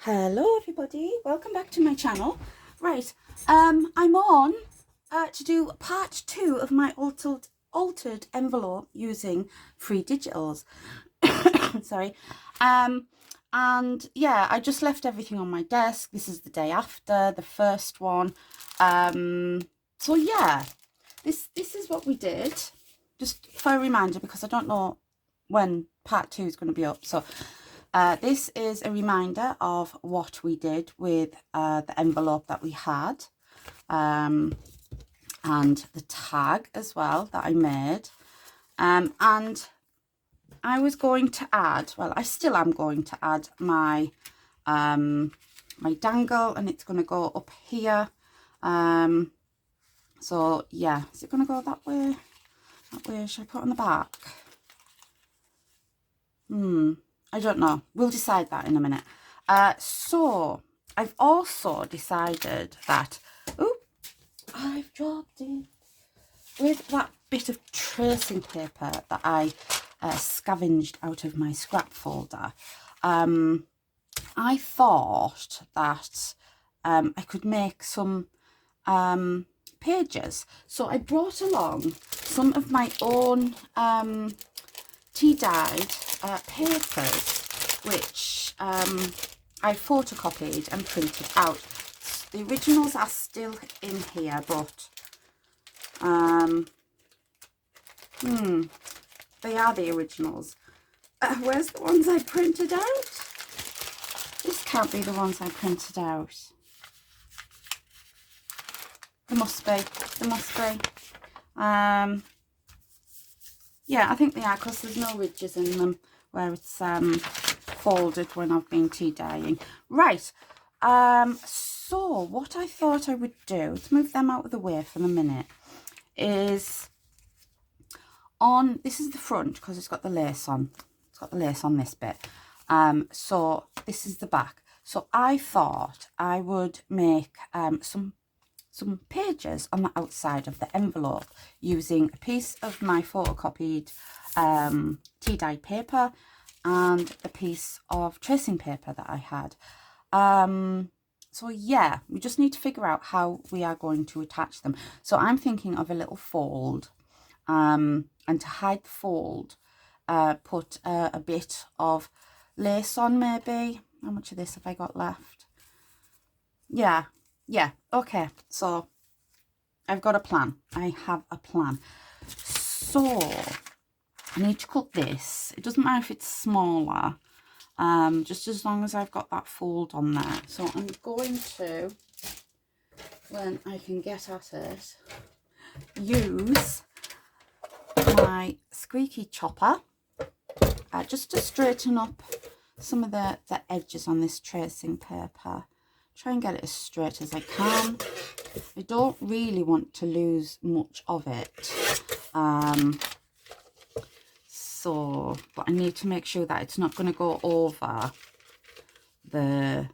Hello everybody, welcome back to my channel. Right, I'm on to do part 2 of my altered envelope using free digitals. Sorry. And yeah, I just left everything on my desk. This is the day after the first one. So yeah, this is what we did. Just for a reminder, because I don't know when part 2 is going to be up. So this is a reminder of what we did with the envelope that we had, and the tag as well that I made. And I was going to add, well, I still am going to add my my dangle, and it's going to go up here. So yeah, is it going to go that way? That way? Should I put it on the back? I don't know. We'll decide that in a minute. So I've also decided that, oh, I've dropped it, with that bit of tracing paper that I scavenged out of my scrap folder. I thought that I could make some pages. So I brought along some of my own tea-dyed papers, which I photocopied and printed out. The originals are still in here, but they are the originals. Where's the ones I printed out? This can't be the ones I printed out. There must be. There must be. Yeah, I think they are, because there's no ridges in them where it's folded when I've been tea dyeing. Right. So what I thought I would do, to move them out of the way for the minute, is on, this is the front because it's got the lace on. It's got the lace on this bit. So this is the back. So I thought I would make some pages on the outside of the envelope using a piece of my photocopied tea-dyed paper and a piece of tracing paper that I had. So yeah, we just need to figure out how we are going to attach them. So I'm thinking of a little fold, and to hide the fold, put a bit of lace on, maybe. How much of this have I got left? Yeah, okay. So I've got a plan. I have a plan. So I need to cut this. It doesn't matter if it's smaller, just as long as I've got that fold on there. So I'm going to, when I can get at it, use my squeaky chopper just to straighten up some of the edges on this tracing paper. Try and get it as straight as I can. I don't really want to lose much of it. But I need to make sure that it's not going to go over the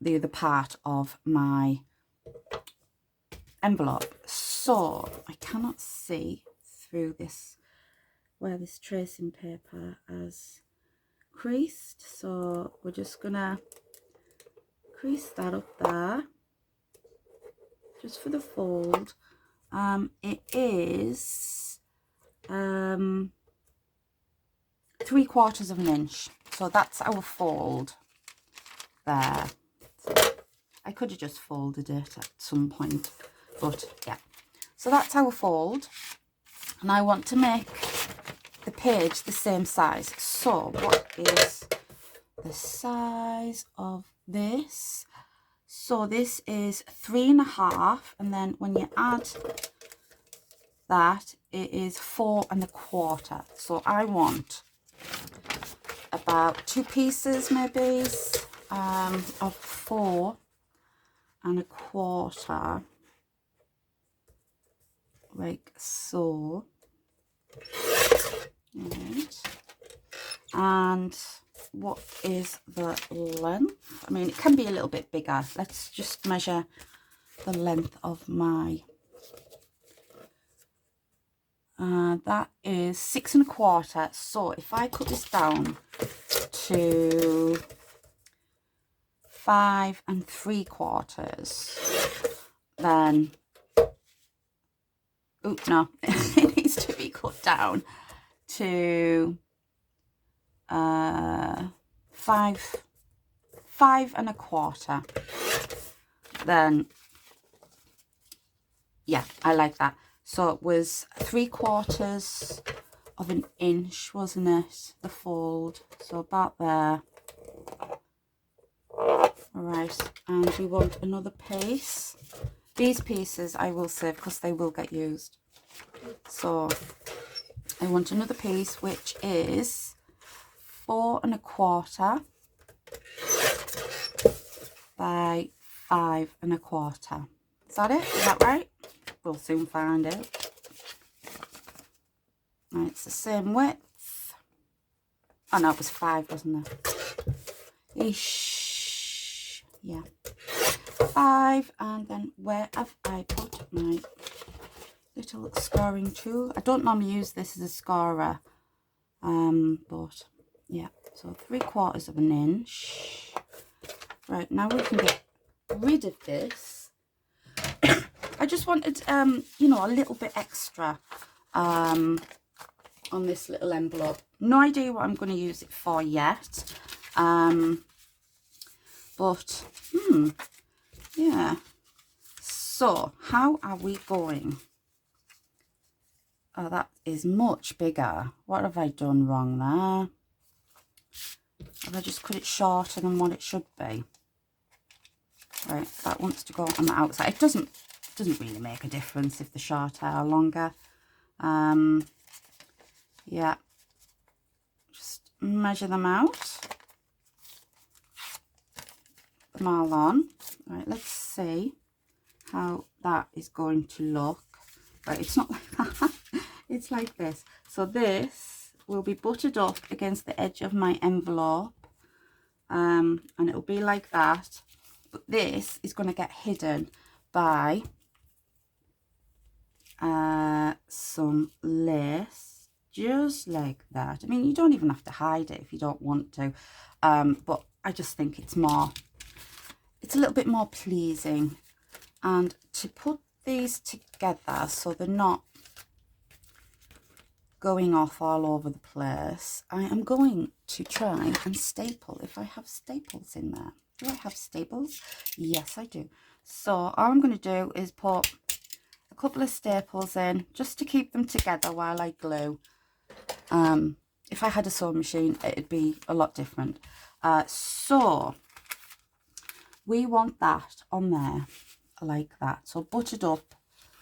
other part of my envelope. So I cannot see through this, where this tracing paper has creased. So we're just going to crease that up there, just for the fold. It is 3/4 of an inch, so that's our fold there. So I could have just folded it at some point, but yeah, so that's our fold, and I want to make the page the same size. So what is the size of this? So this is 3.5, and then when you add that, it is 4.25. So I want about 2 pieces maybe of 4.25, like so. Right. And what is the length? I mean, it can be a little bit bigger. Let's just measure the length of my that is 6.25. So if I cut this down to 5 3/4, then, oh no, it needs to be cut down to 5 1/4. Then, yeah, I like that. So it was 3/4 of an inch, wasn't it, the fold? So about there. Alright, and we want another piece. These pieces I will save because they will get used. So I want another piece which is 4 1/4 by 5 1/4. Is that it? Is that right? We'll soon find out. And it's the same width. Oh no, it was 5, wasn't it? Ish. Yeah. 5, and then where have I put my little scoring tool? I don't normally use this as a scorer. But yeah. So 3/4 of an inch. Right, now we can get rid of this. I just wanted, you know, a little bit extra on this little envelope. No idea what I'm going to use it for yet. But, yeah. So, how are we going? Oh, that is much bigger. What have I done wrong there? Have I just cut it shorter than what it should be? Right, that wants to go on the outside. It doesn't really make a difference if the shorter or longer. Yeah, just measure them out. Put them all on. Right, let's see how that is going to look. Right, it's not like that. It's like this. So this will be buttered up against the edge of my envelope. And it'll be like that. But this is going to get hidden by some lace, just like that. I mean, you don't even have to hide it if you don't want to, but I just think it's a little bit more pleasing. And to put these together so they're not going off all over the place, I am going to try and staple, if I have staples in there. Do I have staples? Yes, I do. So all I'm going to do is put a couple of staples in just to keep them together while I glue. If I had a sewing machine, it'd be a lot different. So we want that on there like that. So buttered up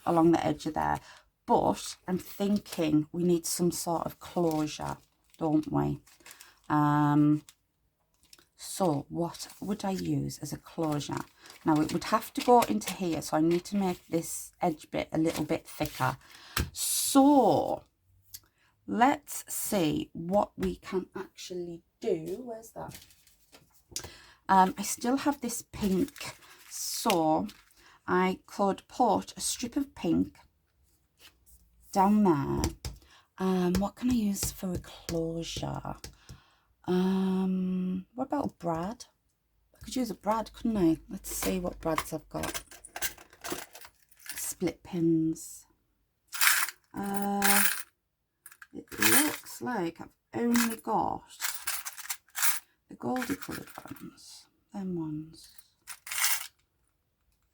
along the edge of there. But I'm thinking we need some sort of closure, don't we? So what would I use as a closure? Now it would have to go into here, so I need to make this edge bit a little bit thicker. So let's see what we can actually do. Where's that? I still have this pink, so I could put a strip of pink down there. What can I use for a closure? What about a brad? I could use a brad, couldn't I? Let's see what brads I've got. Split pins. It looks like I've only got the goldy coloured ones. Them ones.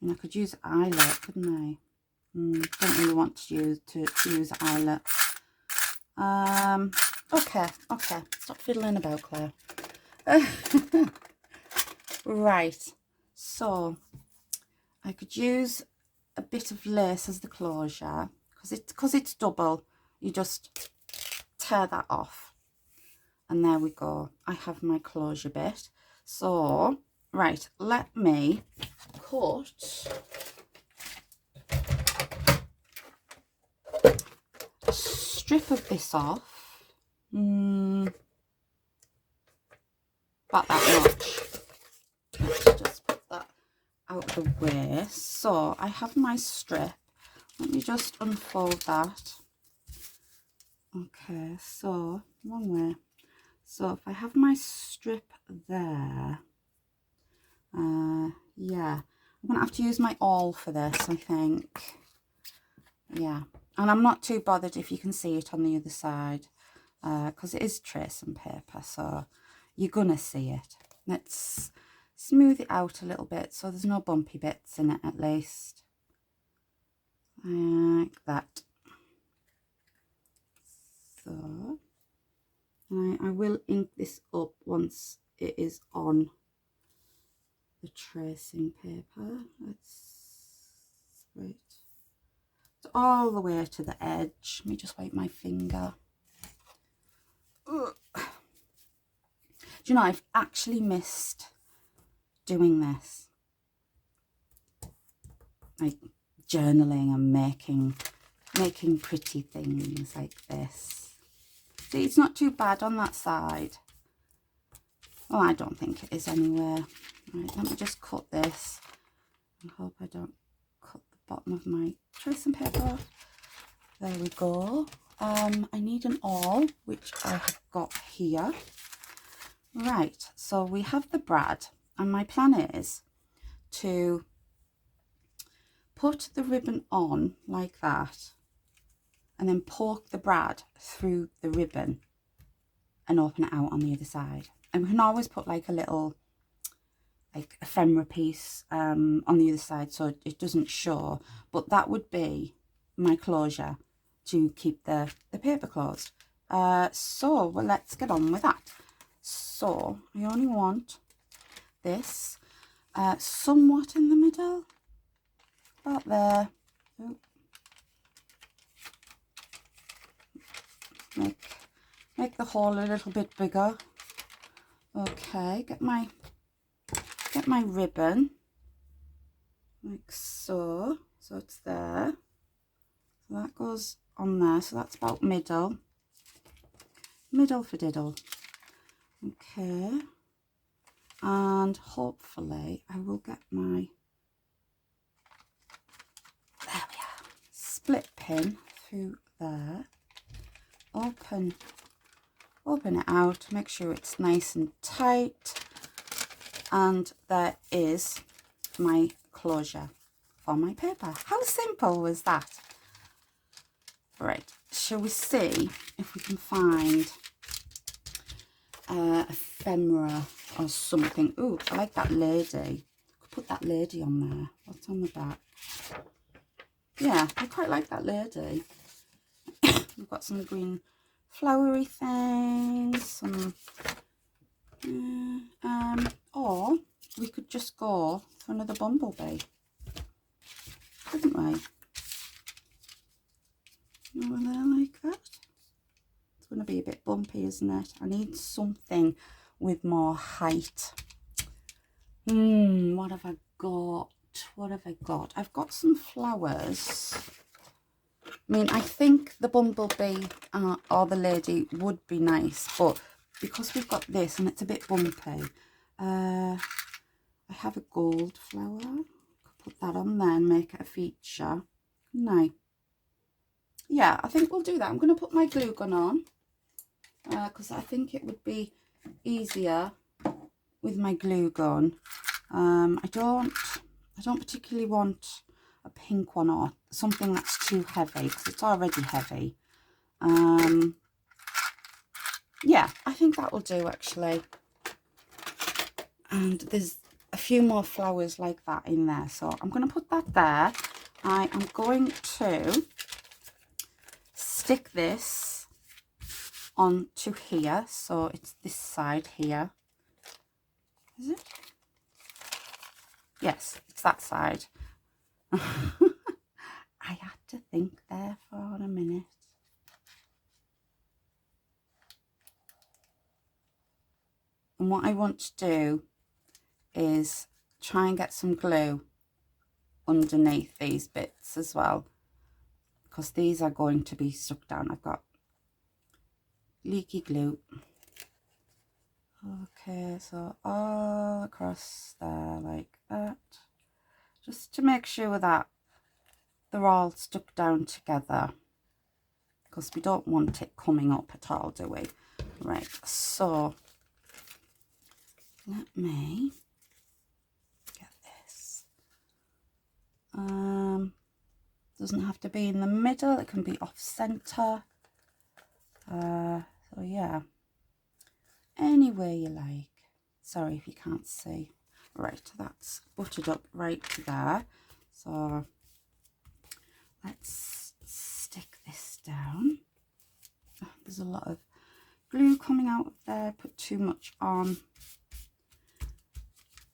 And I could use eyelet, couldn't I? Don't really want to use eyelet. Okay. Stop fiddling about, Claire. Right. So I could use a bit of lace as the closure because it's double. You just tear that off, and there we go. I have my closure bit. So right, let me cut a strip of this off. About that much. Let's just put that out of the way. So I have my strip. Let me just unfold that. Okay, so wrong way. So if I have my strip there, Yeah, I'm gonna have to use my awl for this, I think. Yeah, and I'm not too bothered if you can see it on the other side, because it is tracing paper, so you're gonna see it. Let's smooth it out a little bit so there's no bumpy bits in it, at least. Like that. So, I will ink this up once it is on the tracing paper. Let's spray it all the way to the edge. Let me just wipe my finger. Ugh. Do you know, I've actually missed doing this, like journaling and making pretty things like this. See, it's not too bad on that side. Well, I don't think it is anyway. Right, let me just cut this. I hope I don't cut the bottom of my tracing paper off. There we go. I need an awl, which I have got here. Right, so we have the brad, and my plan is to put the ribbon on like that, and then poke the brad through the ribbon and open it out on the other side. And we can always put like a little, like ephemera piece on the other side so it doesn't show, but that would be my closure to keep the paper closed. So well, let's get on with that. So I only want this somewhat in the middle, about there. Oh. Make the hole a little bit bigger. Okay, get my ribbon like so. So it's there. So that goes on there. So that's about middle for diddle. Okay. And hopefully I will get my, there we are, split pin through there. Open it out, make sure it's nice and tight, and there is my closure for my paper. How simple was that? Right, shall we see if we can find ephemera or something? Oh, I like that lady. Could put that lady on there. What's on the back? Yeah, I quite like that lady. We've got some green flowery things, some or we could just go for another bumblebee, couldn't we? Over there like that. It's going to be a bit bumpy, isn't it? I need something with more height. What have I got? What have I got? I've got some flowers. I mean, I think the bumblebee or the lady would be nice, but because we've got this and it's a bit bumpy, I have a gold flower. Could put that on there and make it a feature. No. Yeah, I think we'll do that. I'm going to put my glue gun on because I think it would be easier with my glue gun. I don't particularly want a pink one or something that's too heavy because it's already heavy. Yeah, I think that will do actually. And there's a few more flowers like that in there, so I'm going to put that there. I am going to stick this onto here, so it's this side here. Is it? Yes, it's that side. I had to think there for a minute. And what I want to do is try and get some glue underneath these bits as well, because these are going to be stuck down. I've got leaky glue. Okay, so all across there like that, just to make sure that they're all stuck down together, because we don't want it coming up at all, do we? Right, so let me doesn't have to be in the middle, it can be off center. So yeah, anywhere you like. Sorry if you can't see. Right, that's buttered up right to there. So let's stick this down. Oh, there's a lot of glue coming out of there, put too much on.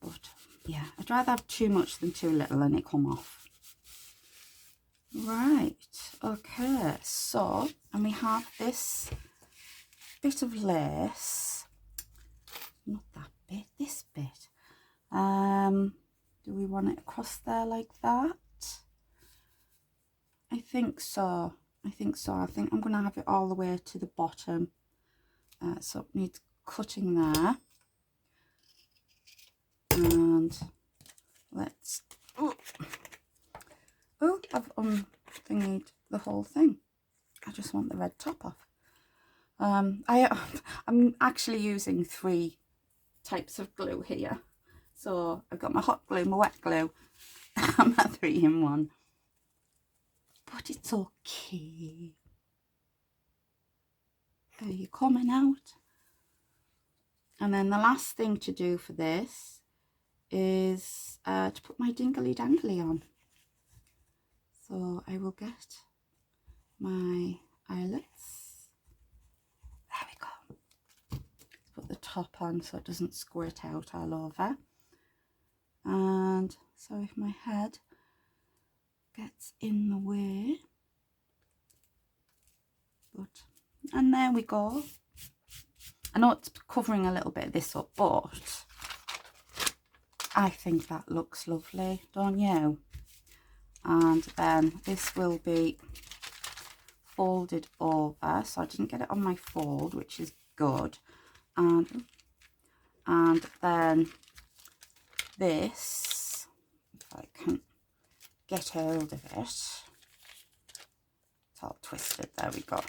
But yeah, I'd rather have too much than too little and it come off. Right, okay, so, and we have this bit of lace. Not that bit, this bit. Do we want it across there like that? I think so. I think I'm going to have it all the way to the bottom. So it needs cutting there. And let's... Oh, I've thingied the whole thing. I just want the red top off. I'm actually using 3 types of glue here. So I've got my hot glue, my wet glue, and my 3-in-1. But it's okay. Are you coming out? And then the last thing to do for this is to put my dingly dangly on. So I will get my eyelets. There we go. Put the top on so it doesn't squirt out all over. And so if my head gets in the way, but, and there we go. I know it's covering a little bit of this up, but I think that looks lovely, don't you? And then this will be folded over, so I didn't get it on my fold, which is good. And then this, if I can get hold of it, it's all twisted, there we go.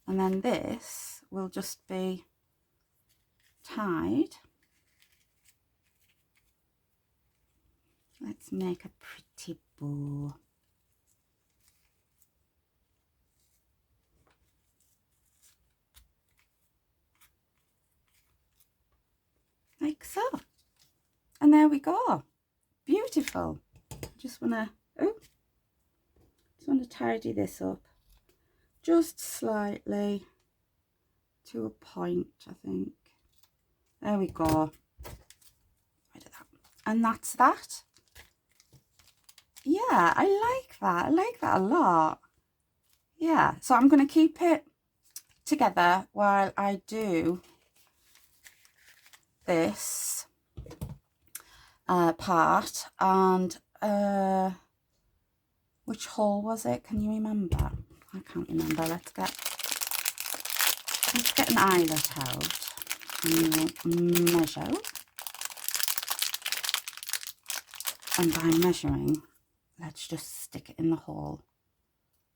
And then this will just be tied. Let's make a pretty bow. Like so. And there we go. Beautiful. Just want to tidy this up just slightly to a point, I think. There we go. Rid of that. And that's that. Yeah, I like that. I like that a lot. Yeah, so I'm going to keep it together while I do this part. And which hole was it? Can you remember? I can't remember. Let's get an eyelet out and we'll measure. And by measuring, let's just stick it in the hole.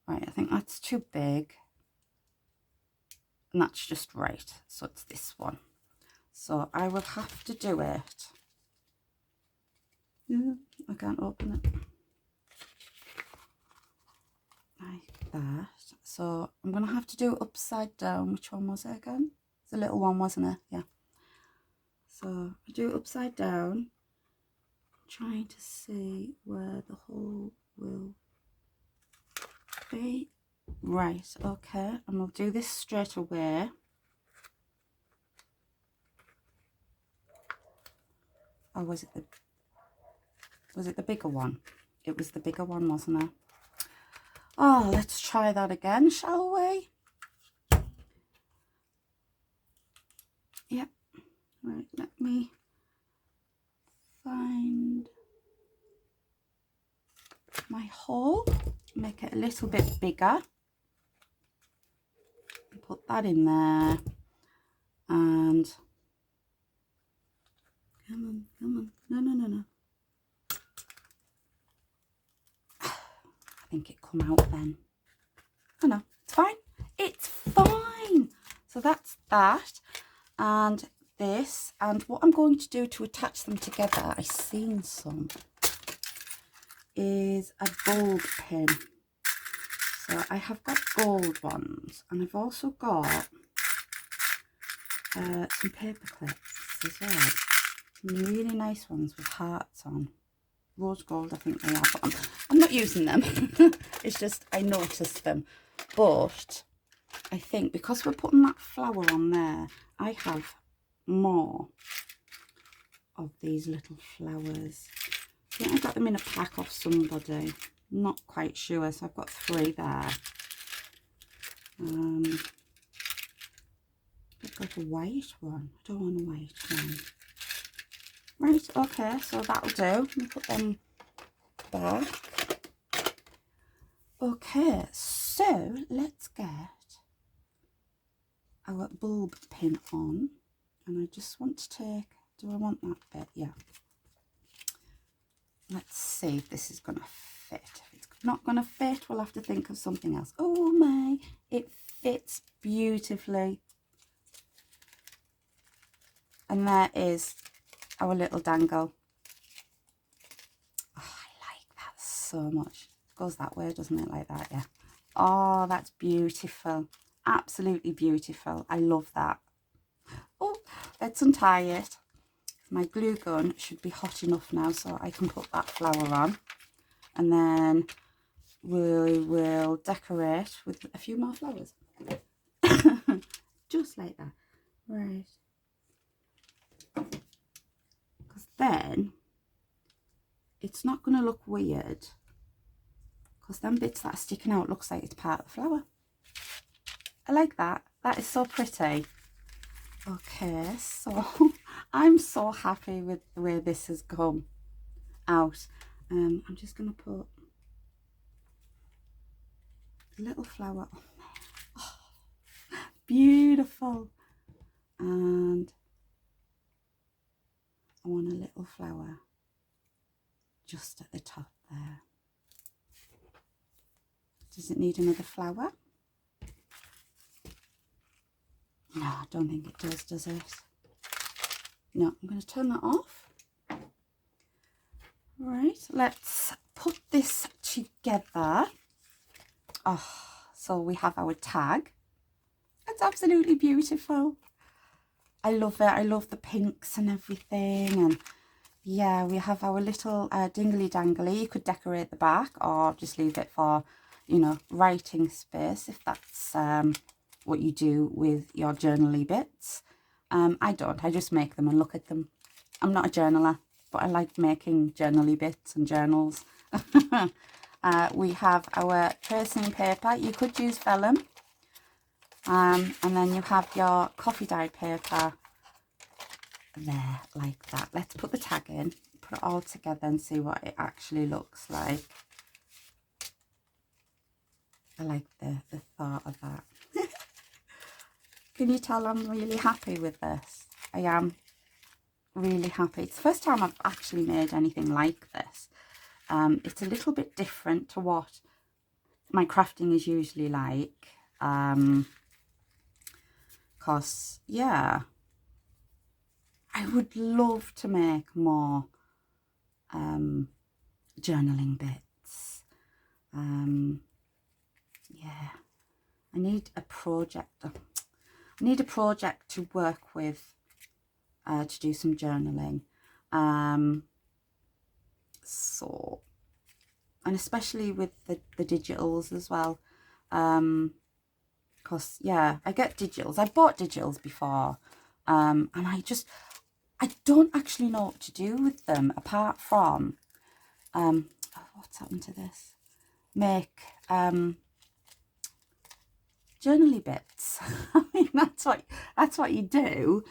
Right, I think that's too big. And that's just right. So it's this one. So I will have to do it. Yeah, I can't open it. Like that. So I'm going to have to do it upside down. Which one was it again? It's a little one, wasn't it? Yeah. So I do it upside down. Trying to see where the hole will be. Right, okay. And we'll do this straight away. Or was it the bigger one? It was the bigger one, wasn't it? Oh, let's try that again, shall we? Yep. Right, let me find my hole, make it a little bit bigger. Put that in there. And come on. No. I think it come out then. Oh no, it's fine. It's fine. So that's that. And this. And what I'm going to do to attach them together, I've seen some. is a bulb pin. So I have got gold ones, and I've also got some paper clips as well. Some really nice ones with hearts on. Rose gold, I think they are, but I'm not using them. It's just I noticed them. But I think because we're putting that flower on there, I have more of these little flowers. I think I got them in a pack off somebody. Not quite sure, so I've got 3 there. I've got a white one. I don't want a white one. Right, okay, so that'll do. Let me put them back. Okay, so let's get our bulb pin on. And I just want to take, do I want that bit? Yeah. Let's see if this is going to fit. If it's not going to fit, we'll have to think of something else. Oh my, it fits beautifully. And there is our little dangle. Oh, I like that so much. It goes that way, doesn't it? Like that, yeah. Oh, that's beautiful. Absolutely beautiful. I love that. Oh, let's untie it. My glue gun should be hot enough now so I can put that flower on. And then we will decorate with a few more flowers. Just like that. Right. Because then it's not going to look weird. Because them bits that are sticking out looks like it's part of the flower. I like that. That is so pretty. Okay, so I'm so happy with the way this has come out. I'm just going to put a little flower on there. Oh, beautiful. And I want a little flower just at the top there. Does it need another flower? No, I don't think it does it? No, I'm going to turn that off. Right, let's put this together. Oh, so we have our tag. It's absolutely beautiful. I love it. I love the pinks and everything. And yeah, we have our little dingly dangly. You could decorate the back or just leave it for, you know, writing space if that's what you do with your journaly bits. I don't. I just make them and look at them. I'm not a journaler, but I like making journaly bits and journals. We have our tracing paper. You could use vellum. And then you have your coffee dyed paper there, like that. Let's put the tag in, put it all together and see what it actually looks like. I like the thought of that. Can you tell I'm really happy with this? I am really happy. It's the first time I've actually made anything like this. It's a little bit different to what my crafting is usually like. Because, yeah, I would love to make more journaling bits. Yeah, I need a project. I need a project to work with to do some journaling. So, and especially with the digitals as well. Because, yeah, I get digitals. I bought digitals before. And I don't actually know what to do with them apart from, oh, what's happened to this? Make journaly bits. I mean, that's what you do.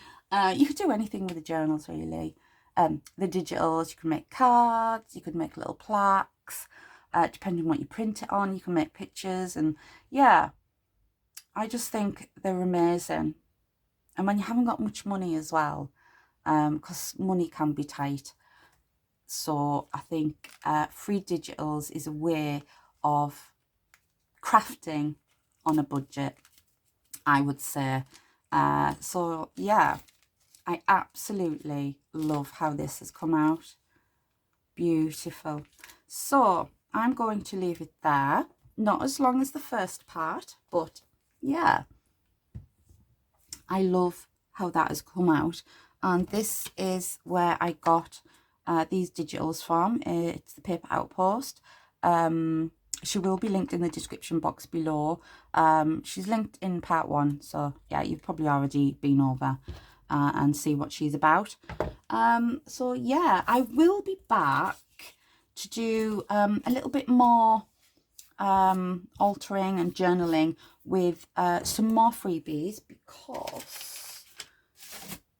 You could do anything with the journals, really. The digitals, you can make cards, you could make little plaques, depending on what you print it on, you can make pictures, and yeah, I just think they're amazing. And when you haven't got much money as well, because money can be tight, so I think free digitals is a way of crafting on a budget, I would say. So yeah, I absolutely love how this has come out. Beautiful. So I'm going to leave it there. Not as long as the first part, but yeah, I love how that has come out. And this is where I got these digitals from. It's the Paper Outpost. She will be linked in the description box below. She's linked in part 1, so yeah, you've probably already been over and see what she's about. So yeah, I will be back to do a little bit more altering and journaling with some more freebies, because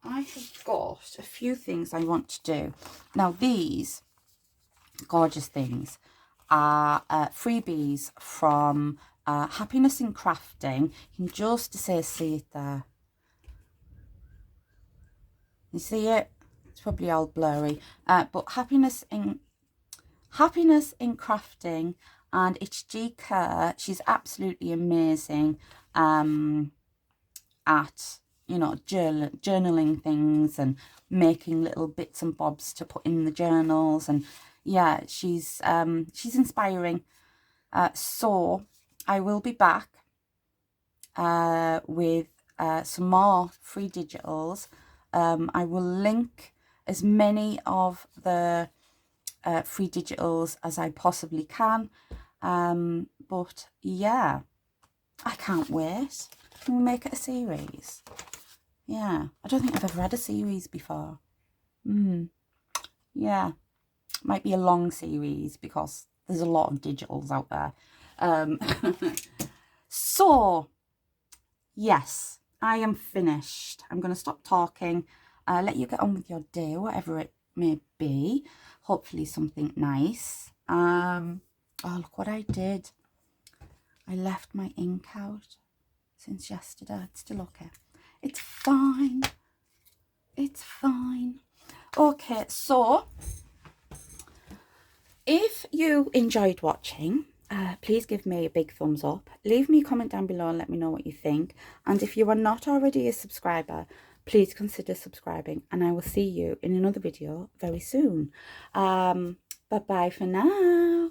I have got a few things I want to do. Now these gorgeous things are freebies from Happiness in Crafting. You can just see it there. You see it? It's probably all blurry, but Happiness in Crafting, and it's G Kerr. She's absolutely amazing at, you know, journaling things and making little bits and bobs to put in the journals. And yeah, she's inspiring. So I will be back with some more free digitals. I will link as many of the free digitals as I possibly can. But yeah, I can't wait. Can we make it a series? Yeah, I don't think I've ever had a series before. Yeah, might be a long series because there's a lot of digitals out there. So yes, I am finished. I'm going to stop talking, let you get on with your day, whatever it may be. Hopefully something nice. Oh, look what I did. I left my ink out since yesterday. It's still okay. It's fine. It's fine. Okay, so if you enjoyed watching, please give me a big thumbs up. Leave me a comment down below and let me know what you think. And if you are not already a subscriber, please consider subscribing. And I will see you in another video very soon. Bye-bye for now.